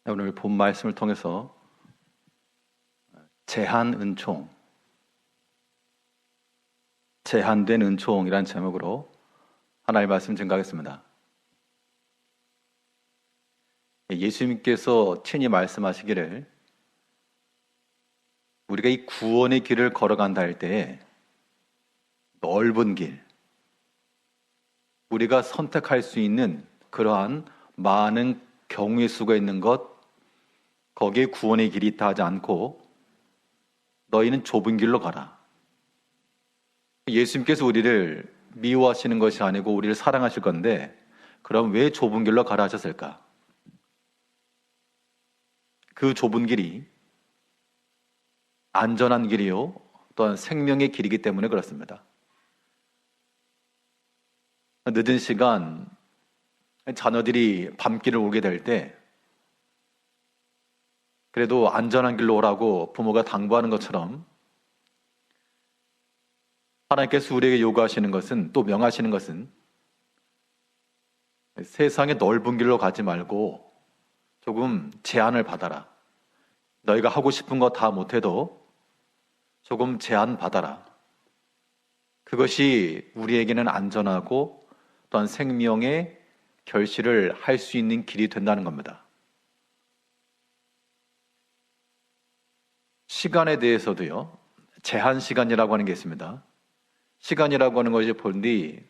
오늘 본 말씀을 통해서 제한된 은총이라는 제목으로 하나님의 말씀 증거하겠습니다. 예수님께서 친히 말씀하시기를 우리가 이 구원의 길을 걸어간다 할 때에 넓은 길, 우리가 선택할 수 있는 그러한 많은 경우의 수가 있는 것, 거기에 구원의 길이 있다 하지 않고 너희는 좁은 길로 가라. 예수님께서 우리를 미워하시는 것이 아니고 우리를 사랑하실 건데 그럼 왜 좁은 길로 가라 하셨을까? 그 좁은 길이 안전한 길이요, 또한 생명의 길이기 때문에 그렇습니다. 늦은 시간 자녀들이 밤길을 오게 될 때 그래도 안전한 길로 오라고 부모가 당부하는 것처럼 하나님께서 우리에게 요구하시는 것은, 또 명하시는 것은 세상의 넓은 길로 가지 말고 조금 제한을 받아라. 너희가 하고 싶은 거 다 못해도 조금 제한 받아라. 그것이 우리에게는 안전하고 또한 생명의 결실을 할 수 있는 길이 된다는 겁니다. 시간에 대해서도요, 제한 시간이라고 하는 게 있습니다. 시간이라고 하는 것이 본디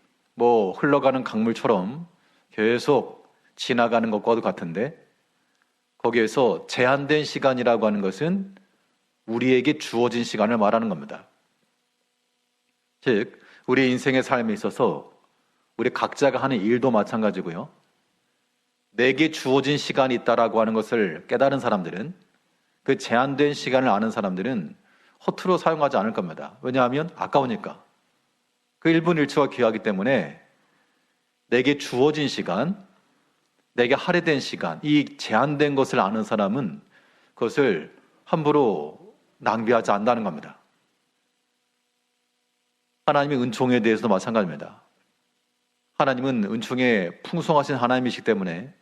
흘러가는 강물처럼 계속 지나가는 것과도 같은데, 거기에서 제한된 시간이라고 하는 것은 우리에게 주어진 시간을 말하는 겁니다. 즉, 우리 인생의 삶에 있어서 우리 각자가 하는 일도 마찬가지고요, 내게 주어진 시간이 있다라고 하는 것을 깨달은 사람들은, 그 제한된 시간을 아는 사람들은 허투루 사용하지 않을 겁니다. 왜냐하면 아까우니까. 그 1분 1초가 귀하기 때문에 내게 주어진 시간, 내게 할애된 시간, 이 제한된 것을 아는 사람은 그것을 함부로 낭비하지 않는다는 겁니다. 하나님의 은총에 대해서도 마찬가지입니다. 하나님은 은총에 풍성하신 하나님이시기 때문에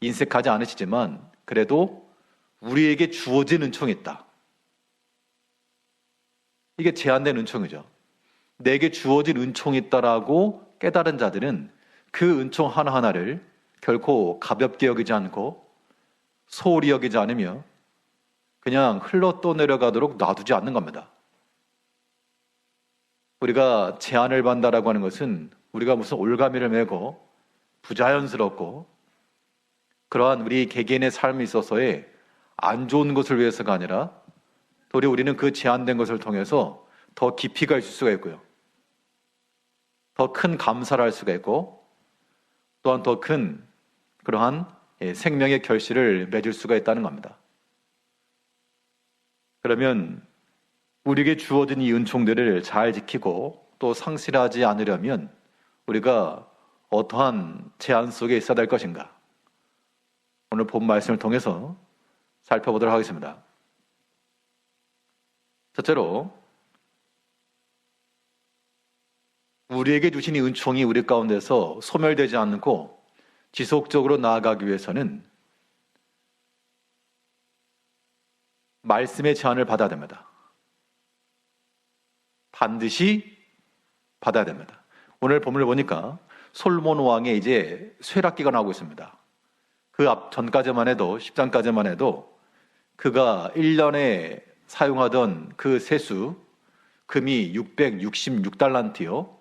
인색하지 않으시지만 그래도 우리에게 주어진 은총이 있다. 이게 제한된 은총이죠. 내게 주어진 은총이 있다라고 깨달은 자들은 그 은총 하나하나를 결코 가볍게 여기지 않고 소홀히 여기지 않으며 그냥 흘러 떠내려가도록 놔두지 않는 겁니다. 우리가 제한을 받는다라고 하는 것은 우리가 무슨 올가미를 메고 부자연스럽고 그러한 우리 개개인의 삶에 있어서의 안 좋은 것을 위해서가 아니라 도리어 우리는 그 제한된 것을 통해서 더 깊이가 있을 수가 있고요, 더 큰 감사를 할 수가 있고, 또한 더 큰 그러한 생명의 결실을 맺을 수가 있다는 겁니다. 그러면 우리에게 주어진 이 은총들을 잘 지키고 또 상실하지 않으려면 우리가 어떠한 제한 속에 있어야 될 것인가? 오늘 본 말씀을 통해서 살펴보도록 하겠습니다. 첫째로, 우리에게 주신 이 은총이 우리 가운데서 소멸되지 않고 지속적으로 나아가기 위해서는 말씀의 제한을 받아야 됩니다. 반드시 받아야 됩니다. 오늘 본문을 보니까 솔로몬 왕의 이제 쇠락기가 나오고 있습니다. 그 전까지만 해도, 10장까지만 해도 그가 1년에 사용하던 그 세수, 금이 666달란트요.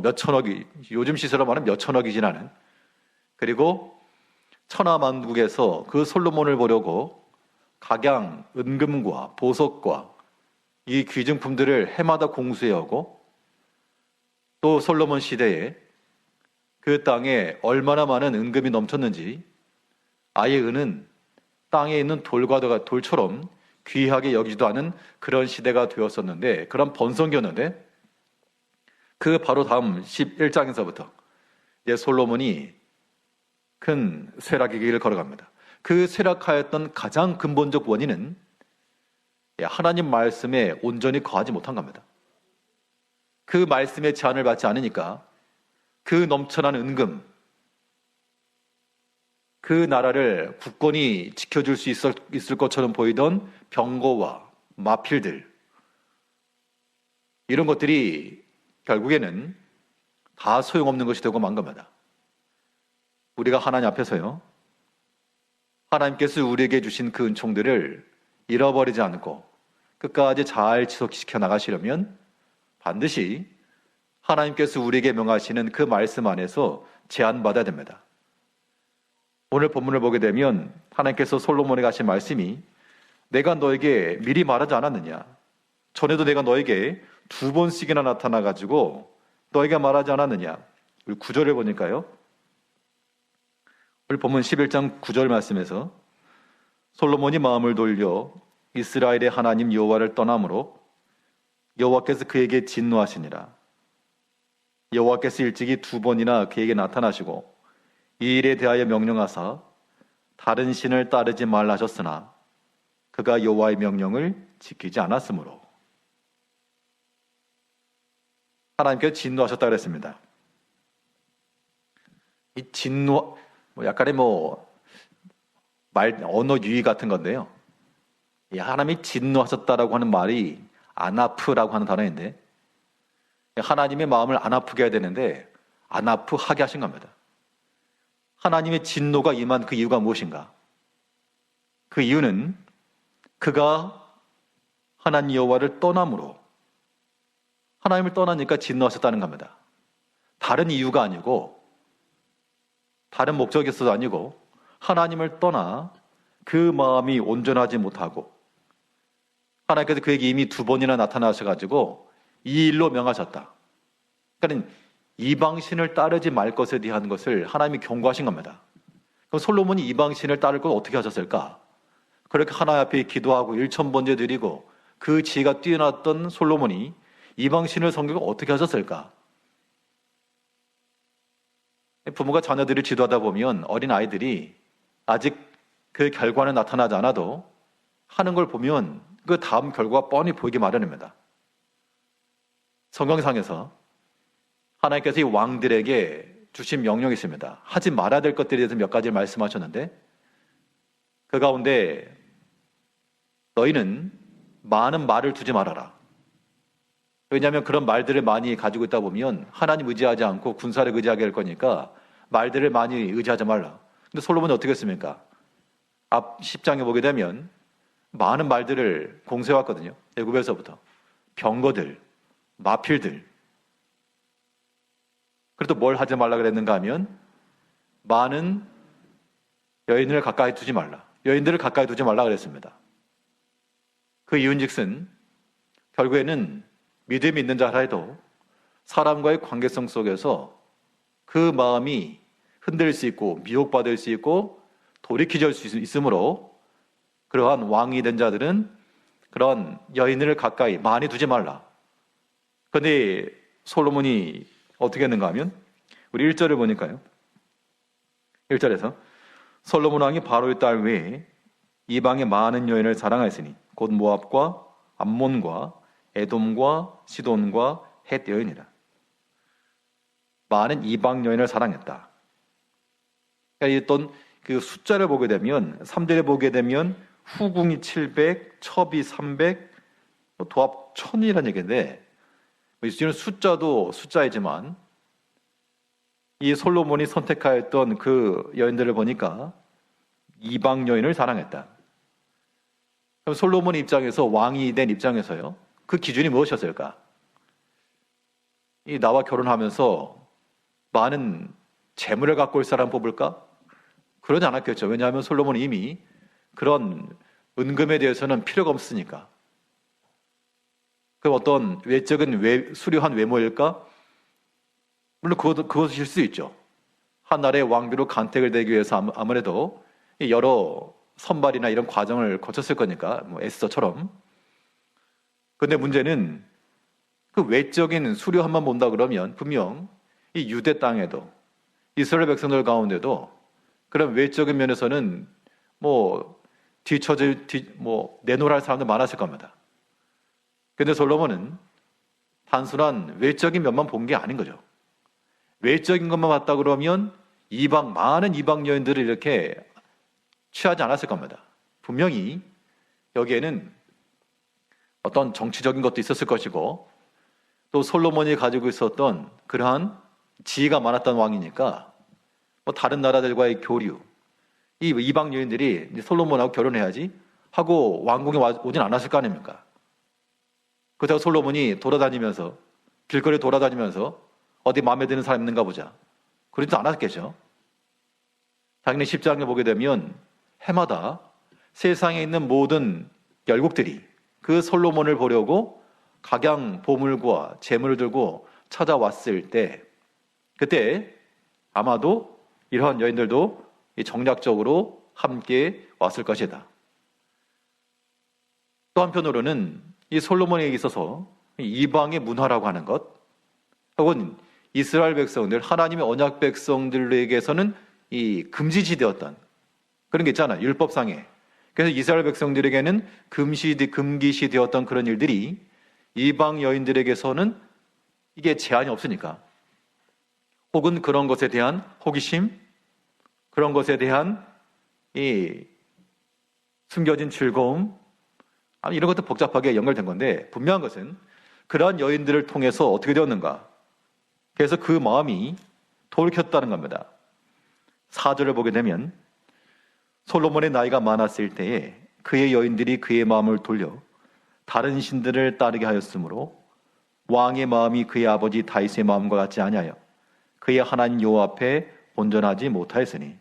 몇천억이, 요즘 시세로 말하면 몇천억이 지나는, 그리고 천하만국에서 그 솔로몬을 보려고 각양 은금과 보석과 이 귀중품들을 해마다 공수해오고, 또 솔로몬 시대에 그 땅에 얼마나 많은 은금이 넘쳤는지 아예 은은 땅에 있는 돌처럼 귀하게 여기지도 않은 그런 시대가 되었었는데, 그런 번성기였는데, 그 바로 다음 11장에서부터 이제 솔로몬이 큰 쇠락의 길을 걸어갑니다. 그 쇠락하였던 가장 근본적 원인은 하나님 말씀에 온전히 거하지 못한 겁니다. 그 말씀의 제한을 받지 않으니까 그 넘쳐나는 은금, 그 나라를 굳건히 지켜줄 수 있을 것처럼 보이던 병거와 마필들, 이런 것들이 결국에는 다 소용없는 것이 되고 만 겁니다. 우리가 하나님 앞에서요, 하나님께서 우리에게 주신 그 은총들을 잃어버리지 않고 끝까지 잘 지속시켜 나가시려면 반드시 하나님께서 우리에게 명하시는 그 말씀 안에서 제한받아야 됩니다. 오늘 본문을 보게 되면 하나님께서 솔로몬에게 하신 말씀이 내가 너에게 미리 말하지 않았느냐? 전에도 내가 너에게 2번씩이나 나타나가지고 너에게 말하지 않았느냐? 우리 9절을 보니까요. 우리 본문 11장 9절 말씀에서 솔로몬이 마음을 돌려 이스라엘의 하나님 여호와를 떠남으로 여호와께서 그에게 진노하시니라. 여호와께서 일찍이 2번이나 그에게 나타나시고 이 일에 대하여 명령하사 다른 신을 따르지 말라 하셨으나 그가 여호와의 명령을 지키지 않았으므로. 하나님께서 진노하셨다고 그랬습니다. 이 진노, 약간의 언어 유희 같은 건데요. 이 하나님이 진노하셨다라고 하는 말이 아나프라고 하는 단어인데, 하나님의 마음을 안 아프게 해야 되는데 안 아프하게 하신 겁니다. 하나님의 진노가 임한 그 이유가 무엇인가? 그 이유는 그가 하나님 여호와를 떠남으로, 하나님을 떠나니까 진노하셨다는 겁니다. 다른 이유가 아니고, 다른 목적이 있어도 아니고, 하나님을 떠나 그 마음이 온전하지 못하고 하나님께서 그에게 이미 2번이나 나타나셔가지고 이 일로 명하셨다. 그러니까 이방신을 따르지 말 것에 대한 것을 하나님이 경고하신 겁니다. 그럼 솔로몬이 이방신을 따를 걸 어떻게 하셨을까? 그렇게 하나님 앞에 기도하고 1000번제 드리고 그 지혜가 뛰어났던 솔로몬이 이방신을 섬기고 어떻게 하셨을까? 부모가 자녀들을 지도하다 보면 어린 아이들이 아직 그 결과는 나타나지 않아도 하는 걸 보면 그 다음 결과가 뻔히 보이기 마련입니다. 성경상에서 하나님께서 이 왕들에게 주신 명령이 있습니다. 하지 말아야 될 것들에 대해서 몇 가지를 말씀하셨는데, 그 가운데 너희는 많은 말을 두지 말아라. 왜냐하면 그런 말들을 많이 가지고 있다 보면 하나님 의지하지 않고 군사를 의지하게 할 거니까 말들을 많이 의지하지 말라. 근데 솔로몬이 어떻게 했습니까? 앞 10장에 보게 되면 많은 말들을 공세해왔거든요. 애굽에서부터. 병거들, 마필들. 그래도 뭘 하지 말라 그랬는가 하면 많은 여인을 가까이 두지 말라. 여인들을 가까이 두지 말라 그랬습니다. 그 이유인즉슨 결국에는 믿음이 있는 자라 해도 사람과의 관계성 속에서 그 마음이 흔들릴 수 있고 미혹받을 수 있고 돌이켜질 수 있으므로 그러한 왕이 된 자들은 그런 여인을 가까이 많이 두지 말라. 그런데 솔로몬이 어떻게 했는가 하면 우리 1절을 보니까요. 1절에서 솔로몬 왕이 바로의 딸 외에 이방의 많은 여인을 사랑하였으니 곧 모압과 암몬과 에돔과 시돈과 헷 여인이라. 많은 이방 여인을 사랑했다. 그러니까 어떤 그 숫자를 보게 되면 3절에 보게 되면 후궁이 700, 첩이 300, 도합 1000이라는 얘기인데, 이는 숫자도 숫자이지만 이 솔로몬이 선택하였던 그 여인들을 보니까 이방 여인을 사랑했다. 그럼 솔로몬 입장에서, 왕이 된 입장에서요, 그 기준이 무엇이었을까? 이 나와 결혼하면서 많은 재물을 갖고 올 사람 뽑을까? 그러지 않았겠죠. 왜냐하면 솔로몬은 이미 그런 은금에 대해서는 필요가 없으니까. 그 어떤 외적인 수려한 외모일까? 물론 그것일 수 있죠. 한 나라의 왕비로 간택을 되기 위해서 아무래도 여러 선발이나 이런 과정을 거쳤을 거니까, 에스더처럼. 근데 문제는 그 외적인 수려함만 본다 그러면 분명 이 유대 땅에도, 이스라엘 백성들 가운데도 그런 외적인 면에서는 내놓으라 할 사람들 많았을 겁니다. 근데 솔로몬은 단순한 외적인 면만 본 게 아닌 거죠. 외적인 것만 봤다 그러면 많은 이방 여인들을 이렇게 취하지 않았을 겁니다. 분명히 여기에는 어떤 정치적인 것도 있었을 것이고, 또 솔로몬이 가지고 있었던 그러한 지혜가 많았던 왕이니까 뭐 다른 나라들과의 교류, 이 이방 여인들이 이제 솔로몬하고 결혼해야지 하고 왕궁에 오진 않았을 거 아닙니까? 그렇다고 솔로몬이 돌아다니면서, 길거리 돌아다니면서 어디 마음에 드는 사람 있는가 보자, 그러지도 않았겠죠. 당연히 10장을 보게 되면 해마다 세상에 있는 모든 열국들이 그 솔로몬을 보려고 각양 보물과 재물을 들고 찾아왔을 때, 그때 아마도 이러한 여인들도 정략적으로 함께 왔을 것이다. 또 한편으로는 이 솔로몬에게 있어서 이방의 문화라고 하는 것, 혹은 이스라엘 백성들, 하나님의 언약 백성들에게서는 이 금지시되었던 그런 게 있잖아요. 율법상에. 그래서 이스라엘 백성들에게는 금기시되었던 그런 일들이 이방 여인들에게서는 이게 제한이 없으니까, 혹은 그런 것에 대한 호기심, 그런 것에 대한 이 숨겨진 즐거움, 이런 것도 복잡하게 연결된 건데, 분명한 것은 그러한 여인들을 통해서 어떻게 되었는가? 그래서 그 마음이 돌이켰다는 겁니다. 4절을 보게 되면 솔로몬의 나이가 많았을 때에 그의 여인들이 그의 마음을 돌려 다른 신들을 따르게 하였으므로 왕의 마음이 그의 아버지 다윗의 마음과 같지 아니하여 그의 하나님 여호와 앞에 온전하지 못하였으니,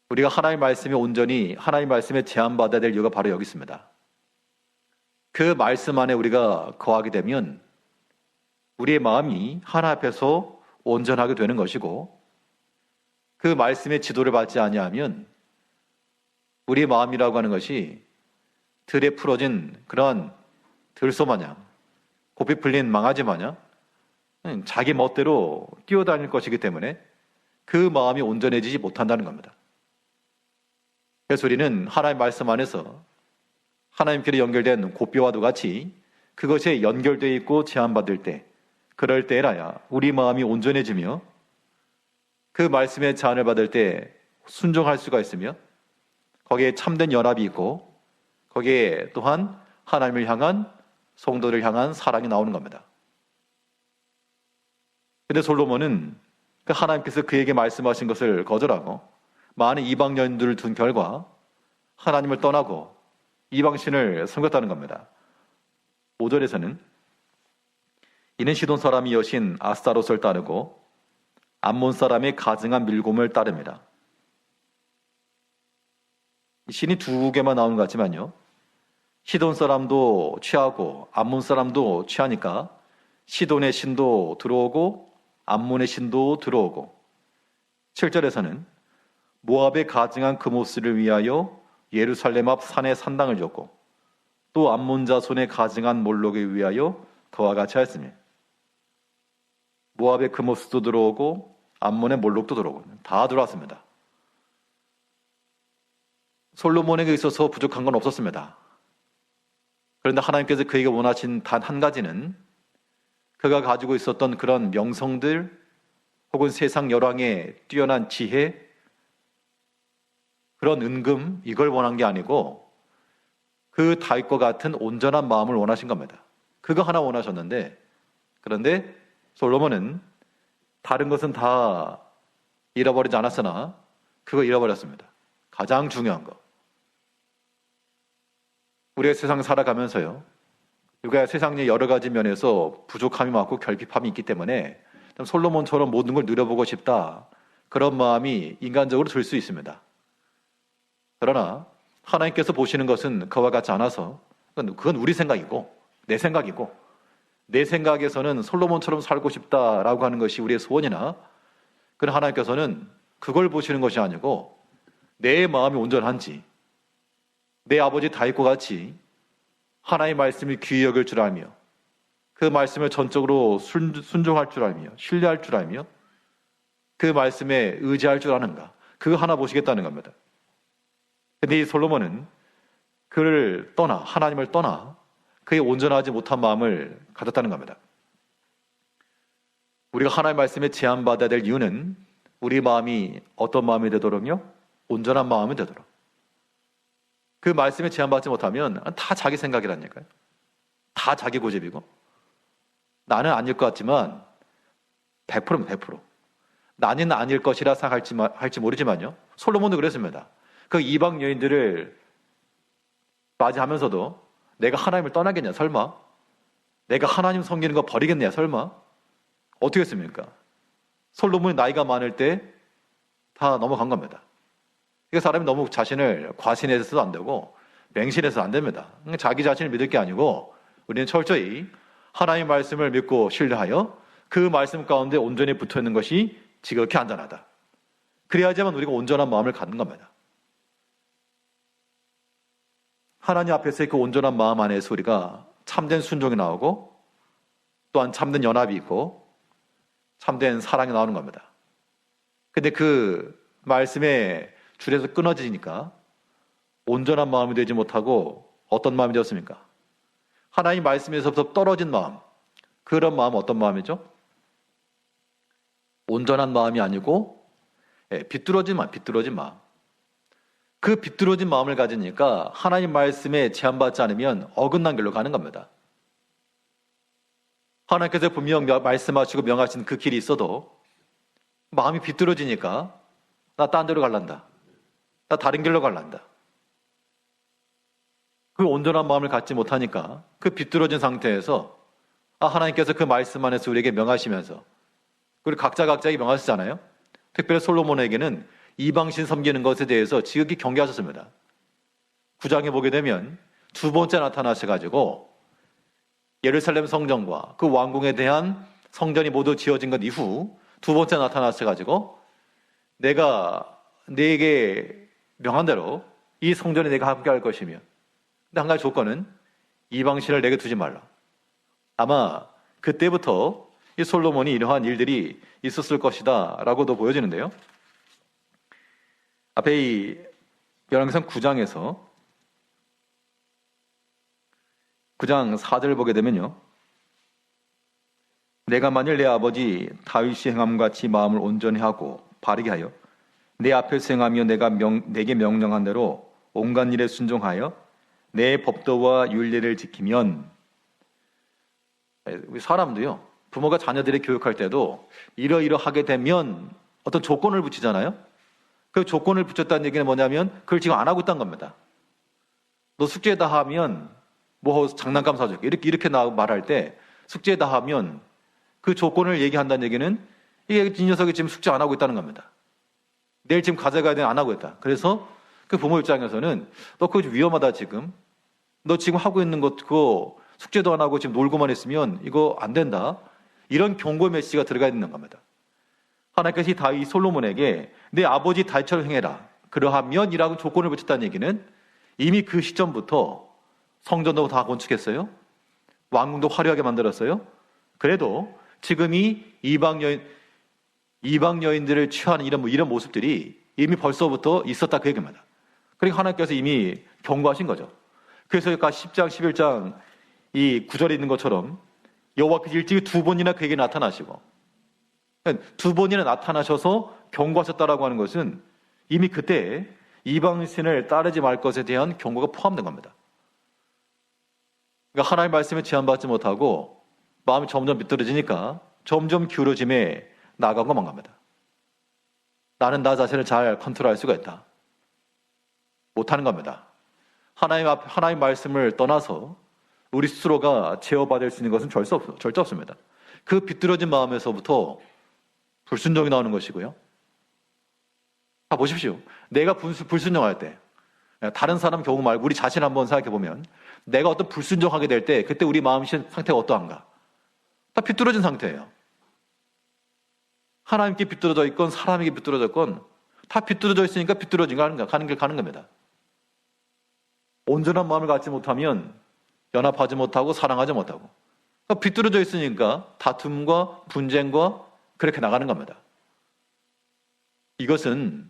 우리가 하나님의 말씀에 온전히 하나님의 말씀에 제한받아야 될 이유가 바로 여기 있습니다. 그 말씀 안에 우리가 거하게 되면 우리의 마음이 하나님 앞에서 온전하게 되는 것이고, 그 말씀의 지도를 받지 아니하면 우리의 마음이라고 하는 것이 들에 풀어진 그런 들소 마냥, 고삐 풀린 망아지 마냥 자기 멋대로 뛰어다닐 것이기 때문에 그 마음이 온전해지지 못한다는 겁니다. 그래서 우리는 하나님의 말씀 안에서 하나님께로 연결된 고삐와도 같이 그것에 연결되어 있고 제한받을 때, 그럴 때라야 우리 마음이 온전해지며 그 말씀의 제한을 받을 때 순종할 수가 있으며, 거기에 참된 연합이 있고, 거기에 또한 하나님을 향한, 성도를 향한 사랑이 나오는 겁니다. 근데 솔로몬은 그 하나님께서 그에게 말씀하신 것을 거절하고 많은 이방 여인들을 둔 결과 하나님을 떠나고 이방신을 섬겼다는 겁니다. 5절에서는 이는 시돈 사람이 여신 아스타롯을 따르고 암몬 사람의 가증한 밀곰을 따릅니다. 신이 두 개만 나오는 것 같지만요, 시돈 사람도 취하고 암몬 사람도 취하니까 시돈의 신도 들어오고 암몬의 신도 들어오고, 7절에서는 모압의 가증한 그모스를 위하여 예루살렘 앞 산에 산당을 줬고 또 암몬 자손의 가증한 몰록을 위하여 그와 같이 하였으며, 모압의 그모스도 들어오고 암몬의 몰록도 들어오고 다 들어왔습니다. 솔로몬에게 있어서 부족한 건 없었습니다. 그런데 하나님께서 그에게 원하신 단 한 가지는 그가 가지고 있었던 그런 명성들, 혹은 세상 열왕의 뛰어난 지혜, 그런 은금, 이걸 원한 게 아니고 그 다윗과 같은 온전한 마음을 원하신 겁니다. 그거 하나 원하셨는데, 그런데 솔로몬은 다른 것은 다 잃어버리지 않았으나 그거 잃어버렸습니다. 가장 중요한 거. 우리가 세상 살아가면서요, 우리가 세상의 여러 가지 면에서 부족함이 많고 결핍함이 있기 때문에 솔로몬처럼 모든 걸 누려보고 싶다, 그런 마음이 인간적으로 들 수 있습니다. 그러나 하나님께서 보시는 것은 그와 같지 않아서, 그건 우리 생각이고 내 생각이고, 내 생각에서는 솔로몬처럼 살고 싶다라고 하는 것이 우리의 소원이나, 그러나 하나님께서는 그걸 보시는 것이 아니고 내 마음이 온전한지, 내 아버지 다윗과 같이 하나님의 말씀을 귀히 여길 줄 알며 그 말씀을 전적으로 순종할 줄 알며 신뢰할 줄 알며 그 말씀에 의지할 줄 아는가, 그거 하나 보시겠다는 겁니다. 근데 이 솔로몬은 그를 떠나, 하나님을 떠나 그의 온전하지 못한 마음을 가졌다는 겁니다. 우리가 하나님의 말씀에 제한받아야 될 이유는 우리 마음이 어떤 마음이 되도록요? 온전한 마음이 되도록. 그 말씀에 제한받지 못하면 다 자기 생각이라니까요. 다 자기 고집이고. 나는 아닐 것 같지만 100%면 100%. 나는 아닐 것이라 생각할지 모르지만요. 솔로몬도 그랬습니다. 그 이방 여인들을 맞이하면서도 내가 하나님을 떠나겠냐 설마? 내가 하나님 섬기는 거 버리겠냐 설마? 어떻게 했습니까? 솔로몬이 나이가 많을 때 다 넘어간 겁니다. 그러니까 사람이 너무 자신을 과신해서도 안 되고 맹신해서 안 됩니다. 자기 자신을 믿을 게 아니고 우리는 철저히 하나님의 말씀을 믿고 신뢰하여 그 말씀 가운데 온전히 붙어있는 것이 지극히 안전하다. 그래야지만 우리가 온전한 마음을 갖는 겁니다. 하나님 앞에서의 그 온전한 마음 안에서 우리가 참된 순종이 나오고 또한 참된 연합이 있고 참된 사랑이 나오는 겁니다. 근데 그 말씀의 줄에서 끊어지니까 온전한 마음이 되지 못하고 어떤 마음이 되었습니까? 하나님 말씀에서부터 떨어진 마음. 그런 마음은 어떤 마음이죠? 온전한 마음이 아니고 비뚤어진 마음. 그 비뚤어진 마음을 가지니까 하나님 말씀에 제한받지 않으면 어긋난 길로 가는 겁니다. 하나님께서 분명 말씀하시고 명하신 그 길이 있어도 마음이 비뚤어지니까 나 딴 데로 갈란다. 나 다른 길로 갈란다. 그 온전한 마음을 갖지 못하니까 그 비뚤어진 상태에서 하나님께서 그 말씀 안에서 우리에게 명하시면서 우리 각자에게 명하시잖아요. 특별히 솔로몬에게는 이방신 섬기는 것에 대해서 지극히 경계하셨습니다. 9장에 보게 되면 두 번째 나타나셔가지고 예루살렘 성전과 그 왕궁에 대한 성전이 모두 지어진 것 이후 두 번째 나타나셔가지고 내가 네게 명한 대로 이 성전에 내가 함께 할 것이며 근데 한 가지 조건은 이방신을 내게 두지 말라. 아마 그때부터 이 솔로몬이 이러한 일들이 있었을 것이다 라고도 보여지는데요. 앞에 이 열왕기상 9장에서 9장 4절을 보게 되면요. 내가 만일 내 아버지 다윗이 행함과 같이 마음을 온전히 하고 바르게 하여 내 앞에서 행하며 내게 명령한 대로 온갖 일에 순종하여 내 법도와 율례를 지키면 우리 사람도요. 부모가 자녀들을 교육할 때도 이러이러하게 되면 어떤 조건을 붙이잖아요. 그 조건을 붙였다는 얘기는 뭐냐면 그걸 지금 안 하고 있다는 겁니다. 너 숙제 다 하면 뭐 장난감 사줄게. 이렇게 말할 때 숙제 다 하면 그 조건을 얘기한다는 얘기는 이 녀석이 지금 숙제 안 하고 있다는 겁니다. 내일 지금 가져가야 되는 안 하고 있다. 그래서 그 부모 입장에서는 너 그거 위험하다 지금. 너 지금 하고 있는 것 그거 숙제도 안 하고 지금 놀고만 있으면 이거 안 된다. 이런 경고 메시지가 들어가 있는 겁니다. 하나님께서 이 솔로몬에게 내 아버지 다윗처럼 행해라. 그러하면이라고 조건을 붙였다는 얘기는 이미 그 시점부터 성전도 다 건축했어요. 왕궁도 화려하게 만들었어요. 그래도 지금 이 이방 여인들을 취하는 이런 모습들이 이미 벌써부터 있었다 그 얘기입니다. 그러니까 하나님께서 이미 경고하신 거죠. 그래서 10장, 11장 이 9절에 있는 것처럼 여호와께서 일찍이 두 번이나 그에게 나타나시고 두 번이나 나타나셔서 경고하셨다라고 하는 것은 이미 그때 이방신을 따르지 말 것에 대한 경고가 포함된 겁니다. 그러니까 하나님의 말씀에 제한받지 못하고 마음이 점점 비뚤어지니까 점점 기울어짐에 나아가고만 갑니다. 나는 나 자신을 잘 컨트롤할 수가 있다. 못하는 겁니다. 하나님 말씀을 떠나서 우리 스스로가 제어받을 수 있는 것은 절대 없습니다. 그 비뚤어진 마음에서부터 불순종이 나오는 것이고요. 보십시오. 내가 불순종할 때 다른 사람 경우 말고 우리 자신 한번 생각해 보면 내가 어떤 불순종하게 될 때 그때 우리 마음 상태가 어떠한가? 다 비뚤어진 상태예요. 하나님께 비뚤어져 있건 사람에게 비뚤어져 있건 다 비뚤어져 있으니까 비뚤어진 가는 길 가는 겁니다. 온전한 마음을 갖지 못하면 연합하지 못하고 사랑하지 못하고 그러니까 비뚤어져 있으니까 다툼과 분쟁과 그렇게 나가는 겁니다. 이것은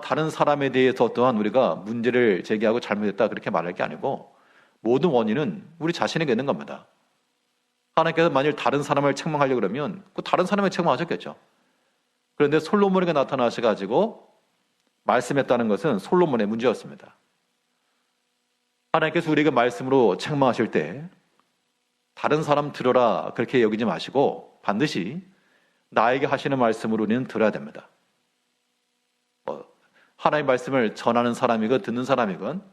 다른 사람에 대해서 또한 우리가 문제를 제기하고 잘못했다 그렇게 말할 게 아니고 모든 원인은 우리 자신에게 있는 겁니다. 하나님께서 만일 다른 사람을 책망하려고 그러면 그 다른 사람을 책망하셨겠죠. 그런데 솔로몬에게 나타나셔가지고 말씀했다는 것은 솔로몬의 문제였습니다. 하나님께서 우리에게 말씀으로 책망하실 때 다른 사람 들어라 그렇게 여기지 마시고 반드시 나에게 하시는 말씀으로 우리는 들어야 됩니다. 하나님의 말씀을 전하는 사람이건 듣는 사람이건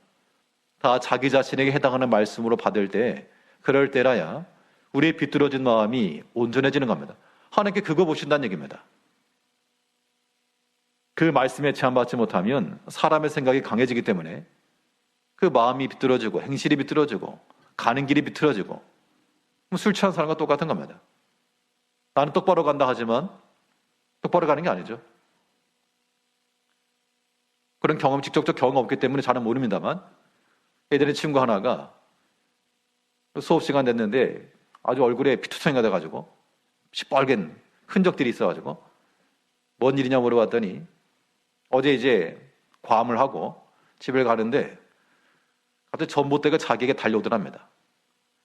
다 자기 자신에게 해당하는 말씀으로 받을 때 그럴 때라야 우리의 비뚤어진 마음이 온전해지는 겁니다. 하나님께 그거 보신다는 얘기입니다. 그 말씀에 제한받지 못하면 사람의 생각이 강해지기 때문에 그 마음이 비뚤어지고 행실이 비뚤어지고 가는 길이 비뚤어지고 술 취한 사람과 똑같은 겁니다. 나는 똑바로 간다 하지만 똑바로 가는 게 아니죠. 그런 직접적 경험 없기 때문에 잘은 모릅니다만 예전에 친구 하나가 수업 시간 됐는데 아주 얼굴에 피투성이가 돼가지고 시뻘겐 흔적들이 있어가지고 뭔 일이냐 물어봤더니 어제 이제 과음을 하고 집에 가는데 갑자기 전봇대가 자기에게 달려오더랍니다.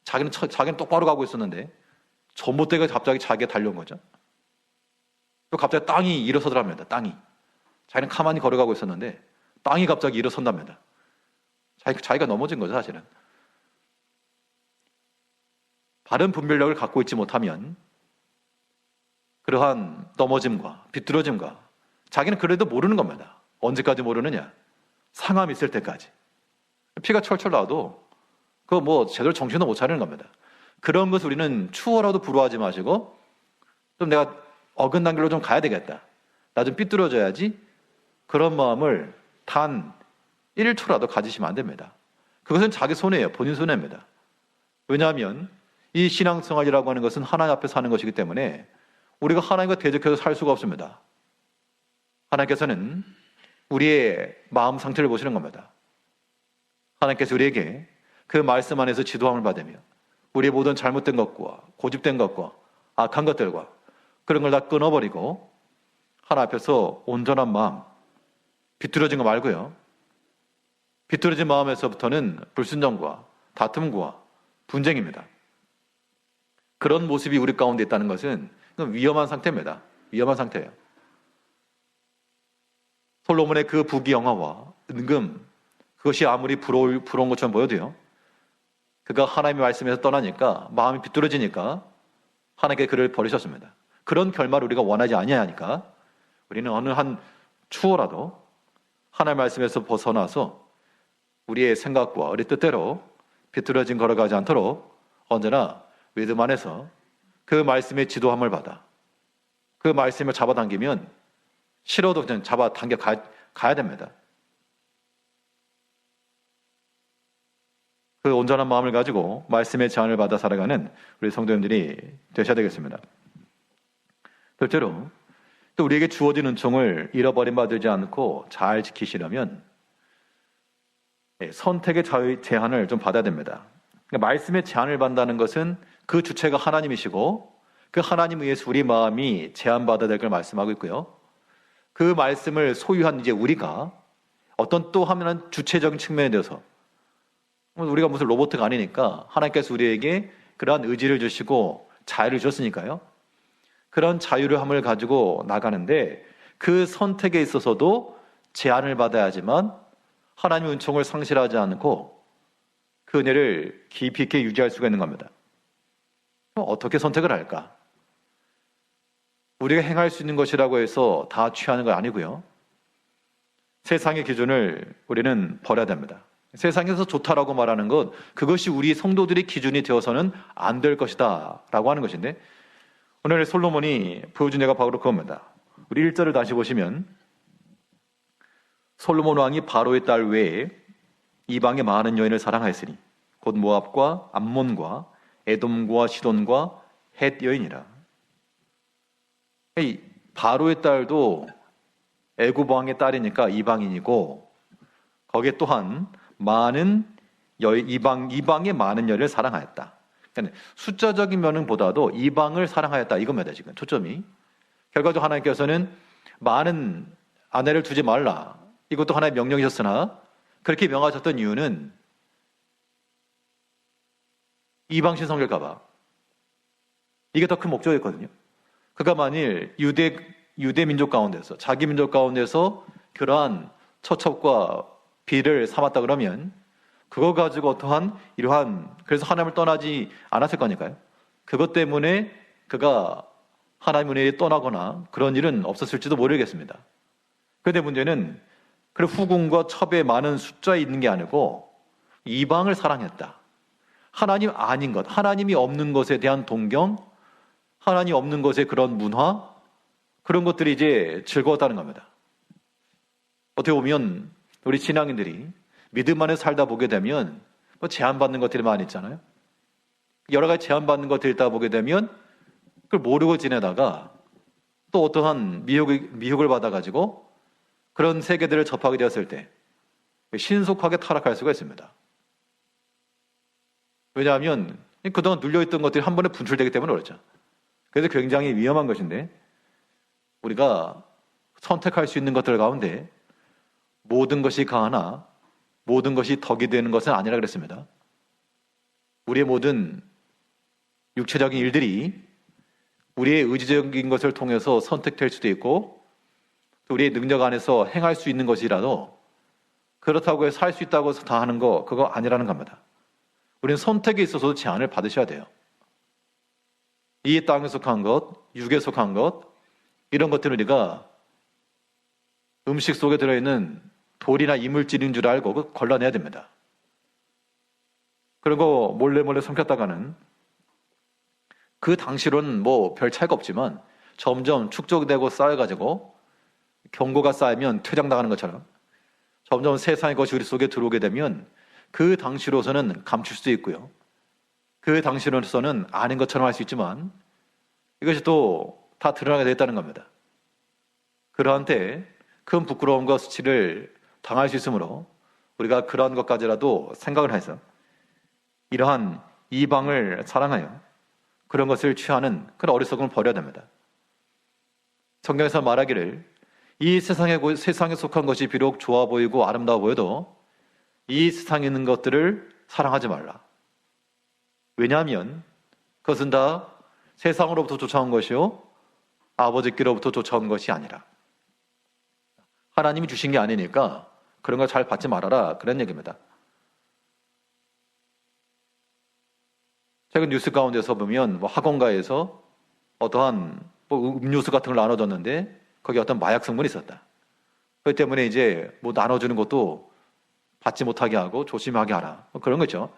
자기는 똑바로 가고 있었는데 전봇대가 갑자기 자기에게 달려온 거죠. 또 갑자기 땅이 일어서더랍니다. 땅이. 자기는 가만히 걸어가고 있었는데 땅이 갑자기 일어선답니다. 자기가 넘어진 거죠, 사실은. 바른 분별력을 갖고 있지 못하면 그러한 넘어짐과 비뚤어짐과 자기는 그래도 모르는 겁니다. 언제까지 모르느냐? 상함이 있을 때까지. 피가 철철 나도 그거 뭐 제대로 정신도 못 차리는 겁니다. 그런 것을 우리는 추워라도 부러워하지 마시고 좀 내가 어긋난 길로 좀 가야 되겠다. 나 좀 삐뚤어져야지. 그런 마음을 단 1초라도 가지시면 안 됩니다. 그것은 자기 손해예요. 본인 손해입니다. 왜냐하면 이 신앙생활이라고 하는 것은 하나님 앞에 사는 것이기 때문에 우리가 하나님과 대적해서 살 수가 없습니다. 하나님께서는 우리의 마음 상태를 보시는 겁니다. 하나님께서 우리에게 그 말씀 안에서 지도함을 받으며 우리의 모든 잘못된 것과 고집된 것과 악한 것들과 그런 걸 다 끊어버리고 하나님 앞에서 온전한 마음, 비뚤어진 거 말고요. 비뚤어진 마음에서부터는 불순종과 다툼과 분쟁입니다. 그런 모습이 우리 가운데 있다는 것은 위험한 상태입니다. 위험한 상태예요. 솔로몬의 그 부귀영화와 은금, 그것이 아무리 부러운 것처럼 보여도요. 그가 하나님의 말씀에서 떠나니까 마음이 비뚤어지니까 하나님께 그를 버리셨습니다. 그런 결말을 우리가 원하지 아니하니까 우리는 어느 한 추호라도 하나님의 말씀에서 벗어나서 우리의 생각과 우리 뜻대로 비뚤어진 걸어가지 않도록 언제나 믿음 안에서 그 말씀의 지도함을 받아 그 말씀을 잡아당기면 싫어도 그냥 잡아당겨 가야 됩니다. 그 온전한 마음을 가지고 말씀의 제안을 받아 살아가는 우리 성도님들이 되셔야 되겠습니다. 둘째로 또 우리에게 주어진 은총을 잃어버림 받지 않고 잘 지키시려면 선택의 제한을 좀 받아야 됩니다. 그러니까 말씀의 제한을 받는다는 것은 그 주체가 하나님이시고 그 하나님 의해서 우리 마음이 제한받아야 될 걸 말씀하고 있고요. 그 말씀을 소유한 이제 우리가 어떤 또 하면 주체적인 측면에 대해서 우리가 무슨 로봇가 아니니까 하나님께서 우리에게 그러한 의지를 주시고 자유를 주셨으니까요. 그런 자유함을 가지고 나가는데 그 선택에 있어서도 제한을 받아야지만 하나님의 은총을 상실하지 않고 그 은혜를 깊이 있게 유지할 수가 있는 겁니다. 어떻게 선택을 할까? 우리가 행할 수 있는 것이라고 해서 다 취하는 건 아니고요. 세상의 기준을 우리는 버려야 됩니다. 세상에서 좋다라고 말하는 것, 그것이 우리 성도들의 기준이 되어서는 안 될 것이다 라고 하는 것인데 오늘 솔로몬이 보여준 예가 바로 그겁니다. 우리 1절을 다시 보시면 솔로몬 왕이 바로의 딸 외에 이방의 많은 여인을 사랑하였으니 곧 모압과 암몬과 에돔과 시돈과 헷 여인이라. 바로의 딸도 애굽 왕의 딸이니까 이방인이고 거기에 또한 많은 이방의 많은 여인을 사랑하였다. 그러니까 숫자적인 면보다도 이방을 사랑하였다 이겁니다. 지금 초점이. 결과적으로 하나님께서는 많은 아내를 두지 말라. 이것도 하나의 명령이셨으나 그렇게 명하셨던 이유는 이방신 섬길까 봐. 이게 더 큰 목적이었거든요. 그가 만일 유대 민족 가운데서, 자기 민족 가운데서 그러한 처첩과 비를 삼았다 그러면 그거 가지고 어떠한 이러한, 그래서 하나님을 떠나지 않았을 거니까요. 그것 때문에 그가 하나님을 떠나거나 그런 일은 없었을지도 모르겠습니다. 그런데 문제는 그 후궁과 첩의 많은 숫자에 있는 게 아니고 이방을 사랑했다. 하나님 아닌 것, 하나님이 없는 것에 대한 동경, 하나님 없는 것의 그런 문화, 그런 것들이 이제 즐거웠다는 겁니다. 어떻게 보면 우리 신앙인들이 믿음 안에 살다 보게 되면 뭐 제한받는 것들이 많이 있잖아요. 여러 가지 제한받는 것들이 있다 보게 되면 그걸 모르고 지내다가 또 어떠한 미혹을 받아가지고 그런 세계들을 접하게 되었을 때 신속하게 타락할 수가 있습니다. 왜냐하면 그동안 눌려있던 것들이 한 번에 분출되기 때문에 그렇죠. 그래서 굉장히 위험한 것인데 우리가 선택할 수 있는 것들 가운데 모든 것이 강하나 모든 것이 덕이 되는 것은 아니라 그랬습니다. 우리의 모든 육체적인 일들이 우리의 의지적인 것을 통해서 선택될 수도 있고 또 우리의 능력 안에서 행할 수 있는 것이라도 그렇다고 해서 살 수 있다고 해서 다 하는 거 그거 아니라는 겁니다. 우리는 선택에 있어서도 제한을 받으셔야 돼요. 이 땅에 속한 것, 육에 속한 것, 이런 것들을 우리가 음식 속에 들어있는 돌이나 이물질인 줄 알고 걸러내야 됩니다. 그런 거 몰래 삼켰다가는 그 당시로는 뭐 별 차이가 없지만 점점 축적되고 쌓여가지고 경고가 쌓이면 퇴장당하는 것처럼 점점 세상의 것이 우리 속에 들어오게 되면 그 당시로서는 감출 수 있고요. 그 당시로서는 아닌 것처럼 할 수 있지만 이것이 또 다 드러나게 됐다는 겁니다. 그러한 때 큰 부끄러움과 수치를 당할 수 있으므로 우리가 그러한 것까지라도 생각을 해서 이러한 이방을 사랑하여 그런 것을 취하는 그런 어리석음을 버려야 됩니다. 성경에서 말하기를 이 세상에 속한 것이 비록 좋아 보이고 아름다워 보여도 이 세상에 있는 것들을 사랑하지 말라. 왜냐하면 그것은 다 세상으로부터 쫓아온 것이요 아버지께로부터 쫓아온 것이 아니라 하나님이 주신 게 아니니까 그런 걸 잘 받지 말아라, 그런 얘기입니다. 최근 뉴스 가운데서 보면 학원가에서 어떠한 음료수 같은 걸 나눠줬는데 거기 어떤 마약 성분이 있었다. 그렇기 때문에 이제 나눠주는 것도 받지 못하게 하고 조심하게 하라, 그런 거죠.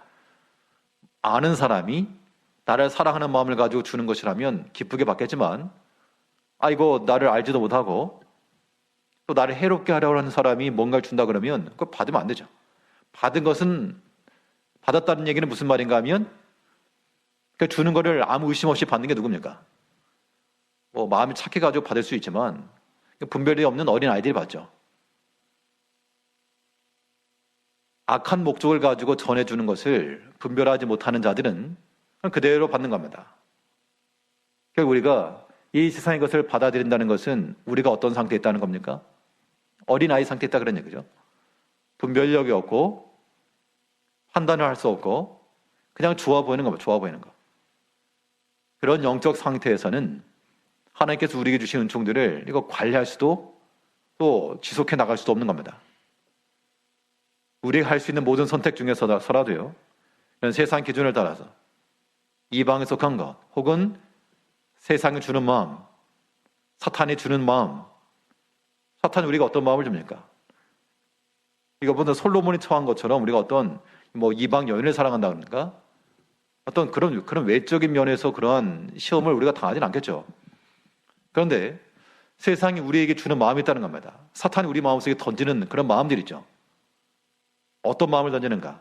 아는 사람이 나를 사랑하는 마음을 가지고 주는 것이라면 기쁘게 받겠지만 이거 나를 알지도 못하고 또 나를 해롭게 하려고 하는 사람이 뭔가를 준다 그러면 그거 받으면 안 되죠. 받은 것은, 받았다는 얘기는 무슨 말인가 하면 주는 거를 아무 의심 없이 받는 게 누굽니까? 마음이 착해가지고 받을 수 있지만 분별이 없는 어린 아이들이 받죠. 악한 목적을 가지고 전해주는 것을 분별하지 못하는 자들은 그대로 받는 겁니다. 결국 우리가 이 세상의 것을 받아들인다는 것은 우리가 어떤 상태에 있다는 겁니까? 어린아이 상태에 있다 그런 얘기죠. 분별력이 없고 판단을 할 수 없고 그냥 좋아 보이는 겁니다. 좋아 보이는 거. 그런 영적 상태에서는 하나님께서 우리에게 주신 은총들을 이거 관리할 수도 또 지속해 나갈 수도 없는 겁니다. 우리가 할 수 있는 모든 선택 중에서라도요, 이런 세상 기준을 따라서 이방에 속한 것 혹은 세상이 주는 마음, 사탄이 주는 마음, 사탄이 우리가 어떤 마음을 줍니까? 이거보다 솔로몬이 처한 것처럼 우리가 어떤 이방 여인을 사랑한다든가 어떤 그런 외적인 면에서 그러한 시험을 우리가 당하지는 않겠죠. 그런데 세상이 우리에게 주는 마음이 있다는 겁니다. 사탄이 우리 마음속에 던지는 그런 마음들이 있죠. 어떤 마음을 던지는가?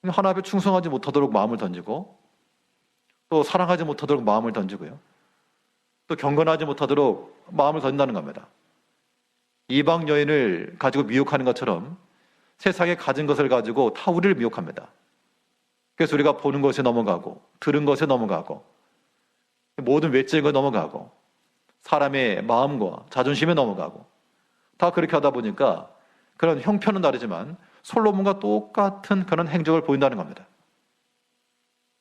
하나님 앞에 충성하지 못하도록 마음을 던지고 또 사랑하지 못하도록 마음을 던지고요. 또 경건하지 못하도록 마음을 던진다는 겁니다. 이방 여인을 가지고 미혹하는 것처럼 세상에 가진 것을 가지고 다 우리를 미혹합니다. 그래서 우리가 보는 것에 넘어가고 들은 것에 넘어가고 모든 외적인 것에 넘어가고 사람의 마음과 자존심에 넘어가고 다 그렇게 하다 보니까 그런 형편은 다르지만 솔로몬과 똑같은 그런 행적을 보인다는 겁니다.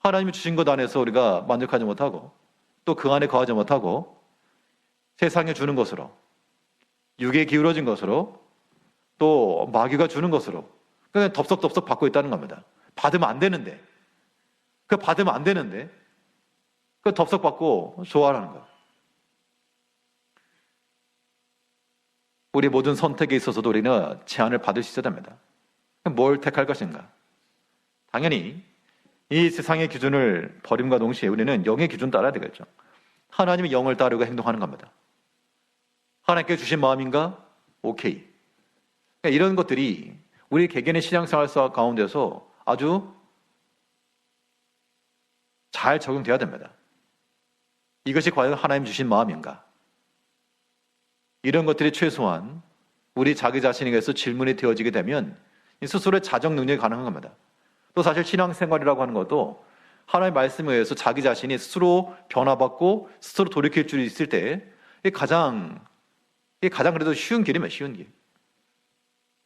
하나님이 주신 것 안에서 우리가 만족하지 못하고 또 그 안에 거하지 못하고 세상에 주는 것으로, 육에 기울어진 것으로, 또 마귀가 주는 것으로 그냥 덥석덥석 받고 있다는 겁니다. 받으면 안 되는데, 받으면 안 되는데 덥석 받고 좋아하는 거예요. 우리 모든 선택에 있어서도 우리는 제한을 받을 수 있어야 됩니다. 뭘 택할 것인가? 당연히 이 세상의 기준을 버림과 동시에 우리는 영의 기준 따라야 되겠죠. 하나님의 영을 따르고 행동하는 겁니다. 하나님께 주신 마음인가? 오케이. 그러니까 이런 것들이 우리 개개인의 신앙생활 가운데서 아주 잘 적용돼야 됩니다. 이것이 과연 하나님 주신 마음인가? 이런 것들이 최소한 우리 자기 자신에게서 질문이 되어지게 되면 스스로의 자정 능력이 가능한 겁니다. 또 사실 신앙생활이라고 하는 것도 하나님의 말씀에 의해서 자기 자신이 스스로 변화받고 스스로 돌이킬 줄 있을 때 이게 가장 그래도 쉬운 길이면 쉬운 길.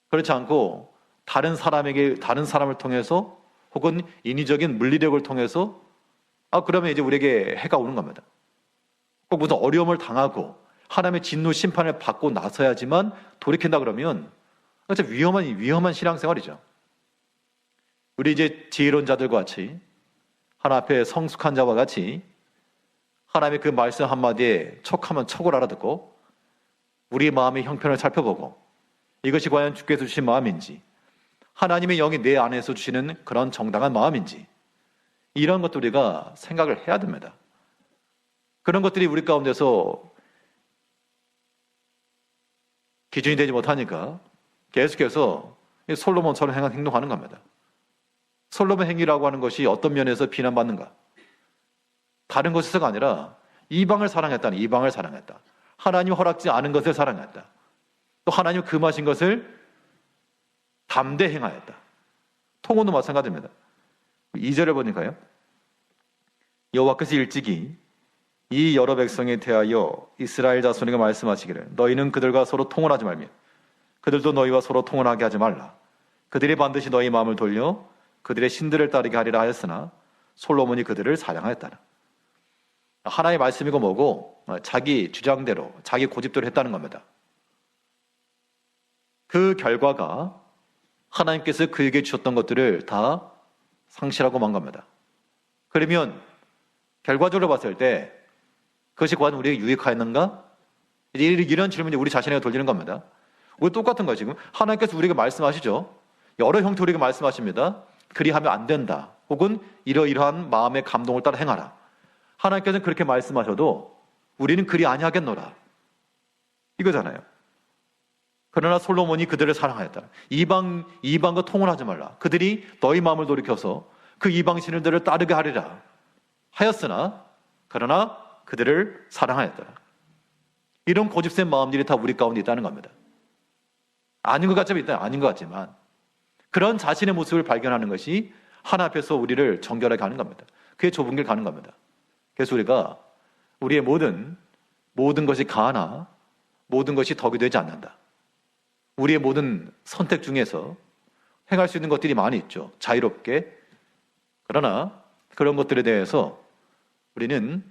그렇지 않고 다른 사람을 통해서 혹은 인위적인 물리력을 통해서 그러면 이제 우리에게 해가 오는 겁니다. 꼭 무슨 어려움을 당하고 하나님의 진노 심판을 받고 나서야지만 돌이킨다 그러면 진짜 위험한 신앙생활이죠. 우리 이제 지혜로운 자들과 같이 하나님 앞에 성숙한 자와 같이 하나님의 그 말씀 한마디에 척하면 척을 알아듣고 우리의 마음의 형편을 살펴보고 이것이 과연 주께서 주신 마음인지, 하나님의 영이 내 안에서 주시는 그런 정당한 마음인지, 이런 것들 우리가 생각을 해야 됩니다. 그런 것들이 우리 가운데서 기준이 되지 못하니까 계속해서 솔로몬처럼 행동하는 겁니다. 솔로몬 행위라고 하는 것이 어떤 면에서 비난받는가? 다른 것에서가 아니라 이방을 사랑했다. 하나님 허락지 않은 것을 사랑했다. 또 하나님 금하신 것을 담대 행하였다. 통혼도 마찬가지입니다. 2절을 보니까요. 여호와께서 일찍이 이 여러 백성에 대하여 이스라엘 자손에게 말씀하시기를 너희는 그들과 서로 통혼하지 말며 그들도 너희와 서로 통혼하게 하지 말라. 그들이 반드시 너희 마음을 돌려 그들의 신들을 따르게 하리라 하였으나 솔로몬이 그들을 사랑하였다라. 하나님의 말씀이고 뭐고 자기 주장대로 자기 고집대로 했다는 겁니다. 그 결과가 하나님께서 그에게 주셨던 것들을 다 상실하고 만 겁니다. 그러면 결과적으로 봤을 때 그것이 과연 우리에게 유익하였는가? 이런 질문이 우리 자신에게 돌리는 겁니다. 우리 똑같은 거예요. 지금 하나님께서 우리에게 말씀하시죠. 여러 형태로 우리에게 말씀하십니다. 그리하면 안 된다. 혹은 이러이러한 마음의 감동을 따라 행하라. 하나님께서는 그렇게 말씀하셔도 우리는 그리 아니하겠노라. 이거잖아요. 그러나 솔로몬이 그들을 사랑하였다. 이방과 통혼하지 말라. 그들이 너희 마음을 돌이켜서 그 이방 신들을 따르게 하리라 하였으나 그러나 그들을 사랑하였다. 이런 고집센 마음들이 다 우리 가운데 있다는 겁니다. 아닌 것 같지만 있다. 아닌 것 같지만 그런 자신의 모습을 발견하는 것이 하나님 앞에서 우리를 정결하게 하는 겁니다. 그게 좁은 길 가는 겁니다. 그래서 우리가 우리의 모든 것이 가하나 모든 것이 덕이 되지 않는다. 우리의 모든 선택 중에서 행할 수 있는 것들이 많이 있죠. 자유롭게. 그러나 그런 것들에 대해서 우리는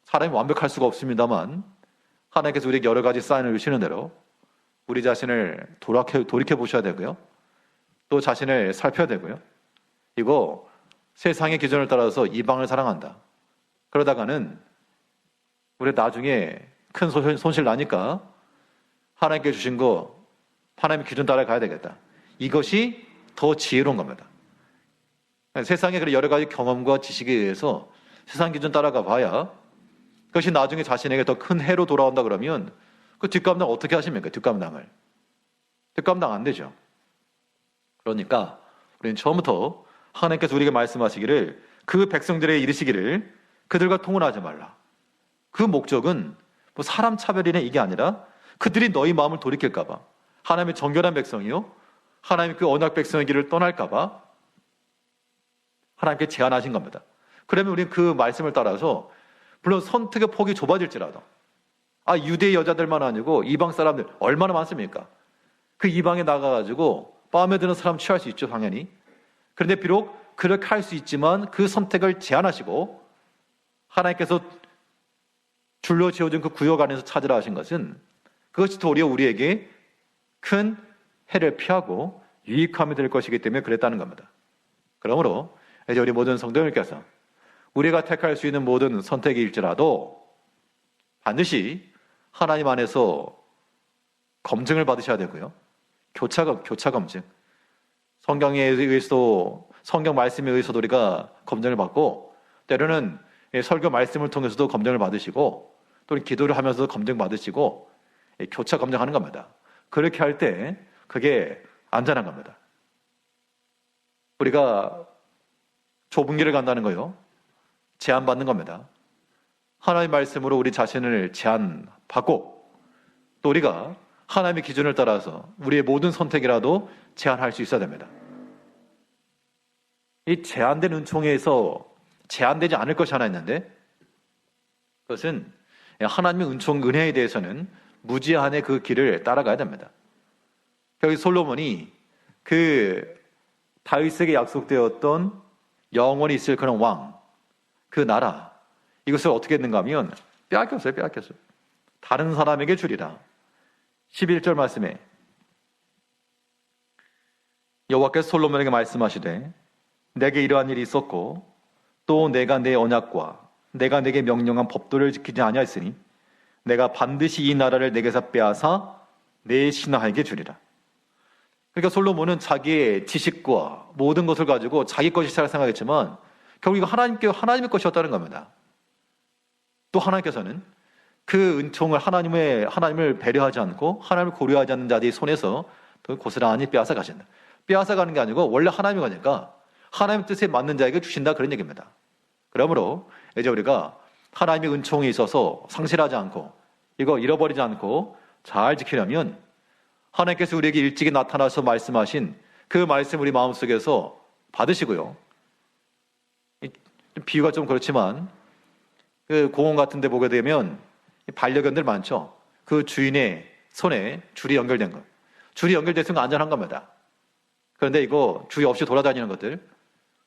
사람이 완벽할 수가 없습니다만 하나님께서 우리에게 여러 가지 사인을 주시는 대로 우리 자신을 돌이켜 보셔야 되고요. 또 자신을 살펴야 되고요. 이거 세상의 기준을 따라서 이방을 사랑한다. 그러다가는 우리 나중에 큰 손실 나니까 하나님께 주신 거 하나님의 기준 따라 가야 되겠다. 이것이 더 지혜로운 겁니다. 세상의 그런 여러 가지 경험과 지식에 의해서 세상 기준 따라가 봐야 그것이 나중에 자신에게 더 큰 해로 돌아온다 그러면 그 뒷감당 어떻게 하십니까? 뒷감당 안 되죠. 그러니까 우리는 처음부터 하나님께서 우리에게 말씀하시기를 그 백성들에게 이르시기를 그들과 통혼하지 말라. 그 목적은 뭐 사람 차별이나 이게 아니라 그들이 너희 마음을 돌이킬까 봐, 하나님의 정결한 백성이요 하나님의 그 언약 백성의 길을 떠날까 봐 하나님께 제안하신 겁니다. 그러면 우리는 그 말씀을 따라서 물론 선택의 폭이 좁아질지라도 유대 여자들만 아니고 이방 사람들 얼마나 많습니까? 그 이방에 나가가지고 마음에 드는 사람 취할 수 있죠, 당연히. 그런데 비록 그렇게 할 수 있지만 그 선택을 제한하시고 하나님께서 줄로 지어준 그 구역 안에서 찾으라 하신 것은 그것이 도리어 우리에게 큰 해를 피하고 유익함이 될 것이기 때문에 그랬다는 겁니다. 그러므로 이제 우리 모든 성도님께서 우리가 택할 수 있는 모든 선택일지라도 반드시 하나님 안에서 검증을 받으셔야 되고요. 교차 검증. 성경에 의해서도, 성경 말씀에 의해서도 우리가 검증을 받고, 때로는 설교 말씀을 통해서도 검증을 받으시고, 또는 기도를 하면서도 검증 받으시고, 교차 검증하는 겁니다. 그렇게 할 때 그게 안전한 겁니다. 우리가 좁은 길을 간다는 거요. 제한받는 겁니다. 하나님의 말씀으로 우리 자신을 제한받고 또 우리가 하나님의 기준을 따라서 우리의 모든 선택이라도 제한할 수 있어야 됩니다. 이 제한된 은총에서 제한되지 않을 것이 하나 있는데 그것은 하나님의 은총 은혜에 대해서는 무제한의 그 길을 따라가야 됩니다. 여기 솔로몬이 그 다윗에게 약속되었던 영원히 있을 그런 왕, 그 나라, 이것을 어떻게 했는가 하면 빼앗겼어요. 다른 사람에게 주리라. 11절 말씀에 여호와께서 솔로몬에게 말씀하시되 내게 이러한 일이 있었고 또 내가 내 언약과 내가 내게 명령한 법도를 지키지 아니하였으니 내가 반드시 이 나라를 내게서 빼앗아 내 신하에게 주리라. 그러니까 솔로몬은 자기의 지식과 모든 것을 가지고 자기 것이라 생각했지만 결국 이거 하나님의 것이었다는 겁니다. 또 하나님께서는 그 은총을 하나님을 배려하지 않고 하나님을 고려하지 않는 자들의 손에서 또 고스란히 빼앗아 가신다. 빼앗아 가는 게 아니고 원래 하나님이 가니까 하나님 뜻에 맞는 자에게 주신다 그런 얘기입니다. 그러므로 이제 우리가 하나님의 은총이 있어서 상실하지 않고 이거 잃어버리지 않고 잘 지키려면 하나님께서 우리에게 일찍이 나타나서 말씀하신 그 말씀 우리 마음속에서 받으시고요. 비유가 좀 그렇지만 그 공원 같은 데 보게 되면 반려견들 많죠. 그 주인의 손에 줄이 연결된 것. 줄이 연결됐으면 안전한 겁니다. 그런데 이거 줄이 없이 돌아다니는 것들,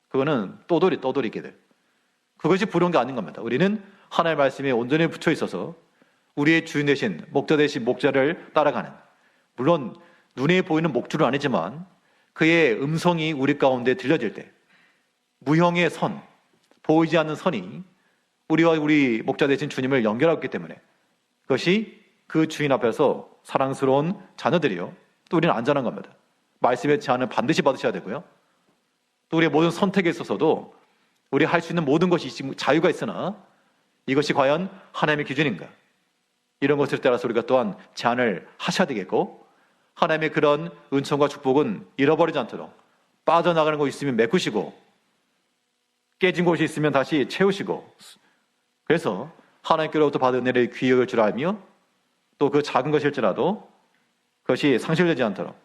그거는 떠돌이개들. 그것이 부러운 게 아닌 겁니다. 우리는 하나님의 말씀에 온전히 붙여 있어서 우리의 주인 대신 목자 대신 목자를 따라가는, 물론 눈에 보이는 목줄은 아니지만 그의 음성이 우리 가운데 들려질 때 무형의 선, 보이지 않는 선이 우리와 우리 목자 되신 주님을 연결하고 있기 때문에 그것이 그 주인 앞에서 사랑스러운 자녀들이요. 또 우리는 안전한 겁니다. 말씀의 제한을 반드시 받으셔야 되고요. 또 우리의 모든 선택에 있어서도 우리 할 수 있는 모든 것이 자유가 있으나 이것이 과연 하나님의 기준인가? 이런 것을 따라서 우리가 또한 제한을 하셔야 되겠고 하나님의 그런 은총과 축복은 잃어버리지 않도록 빠져나가는 곳이 있으면 메꾸시고 깨진 곳이 있으면 다시 채우시고 그래서 하나님께로부터 받은 은혜를 귀히 여길 줄 알며 또 그 작은 것일지라도 그것이 상실되지 않도록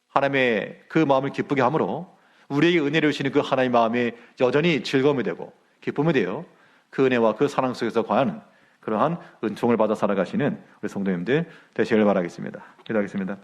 하나님의 그 마음을 기쁘게 함으로 우리에게 은혜를 주시는 그 하나님의 마음에 여전히 즐거움이 되고 기쁨이 되어 그 은혜와 그 사랑 속에서 과연 그러한 은총을 받아 살아가시는 우리 성도님들 되시길 바라겠습니다. 기도하겠습니다.